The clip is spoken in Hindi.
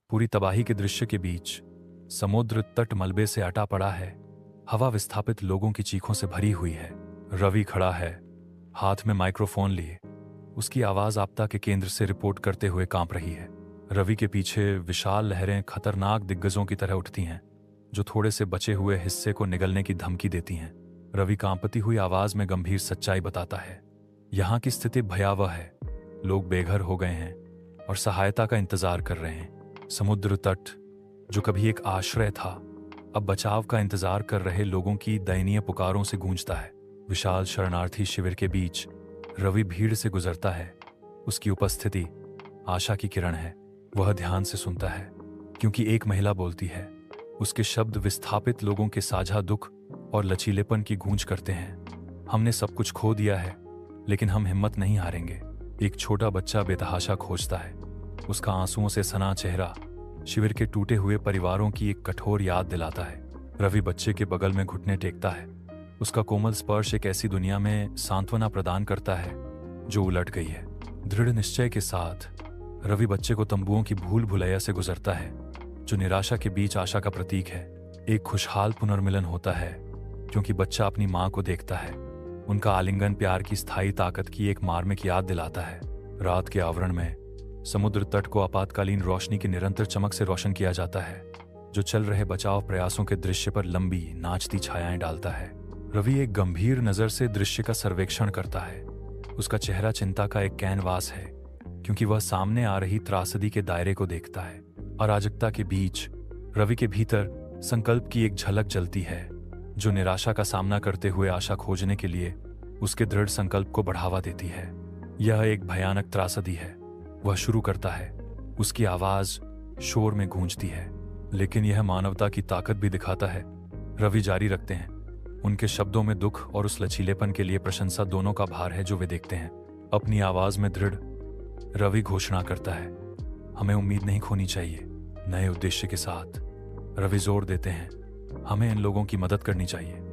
पूरी तबाही के दृश्य के बीच समुद्र तट मलबे से अटा पड़ा है। हवा विस्थापित लोगों की चीखों से भरी हुई है। रवि खड़ा है, हाथ में माइक्रोफोन लिए। उसकी आवाज आपदा के केंद्र से रिपोर्ट करते हुए कांप रही है। रवि के पीछे विशाल लहरें खतरनाक दिग्गजों की तरह उठती हैं, जो थोड़े से बचे हुए हिस्से को निगलने की धमकी देती हैं। रवि कांपती हुई आवाज में गंभीर सच्चाई बताता है। यहाँ की स्थिति भयावह है। लोग बेघर हो गए हैं और सहायता का इंतजार कर रहे हैं। समुद्र तट, जो कभी एक आश्रय था, अब बचाव का इंतजार कर रहे लोगों की दयनीय पुकारों से गूंजता है। विशाल शरणार्थी शिविर के बीच रवि भीड़ से गुजरता है। उसकी उपस्थिति आशा की किरण है। वह ध्यान से सुनता है, क्योंकि एक महिला बोलती है। उसके शब्द विस्थापित लोगों के साझा दुख और लचीलेपन की गूंज करते हैं। हमने सब कुछ खो दिया है, लेकिन हम हिम्मत नहीं हारेंगे। एक छोटा बच्चा बेतहाशा खोजता है। उसका आंसुओं से सना चेहरा शिविर के टूटे हुए परिवारों की एक कठोर याद दिलाता है। रवि बच्चे के बगल में घुटने टेकता है। उसका कोमल स्पर्श एक ऐसी दुनिया में सांत्वना प्रदान करता है जो उलट गई है। दृढ़ निश्चय के साथ रवि बच्चे को तंबुओं की भूल भुलैया से गुजरता है, जो निराशा के बीच आशा का प्रतीक है। एक खुशहाल पुनर्मिलन होता है, क्योंकि बच्चा अपनी माँ को देखता है। उनका आलिंगन प्यार की स्थायी ताकत की एक मार्मिक याद दिलाता है। रात के आवरण में समुद्र तट को आपातकालीन रोशनी की निरंतर चमक से रोशन किया जाता है, जो चल रहे बचाव प्रयासों के दृश्य पर लंबी नाचती छायाएं डालता है। रवि एक गंभीर नजर से दृश्य का सर्वेक्षण करता है। उसका चेहरा चिंता का एक कैनवास है, क्योंकि वह सामने आ रही त्रासदी के दायरे को देखता है। अराजकता के बीच रवि के भीतर संकल्प की एक झलक जलती है, जो निराशा का सामना करते हुए आशा खोजने के लिए उसके दृढ़ संकल्प को बढ़ावा देती है। यह एक भयानक त्रासदी है। वह शुरू करता है। उसकी आवाज शोर में गूंजती है, लेकिन यह मानवता की ताकत भी दिखाता है। रवि जारी रखते हैं। उनके शब्दों में दुख और उस लचीलेपन के लिए प्रशंसा दोनों का भार है जो वे देखते हैं। अपनी आवाज में दृढ़ रवि घोषणा करता है, हमें उम्मीद नहीं खोनी चाहिए। नए उद्देश्य के साथ रवि जोर देते हैं, हमें इन लोगों की मदद करनी चाहिए।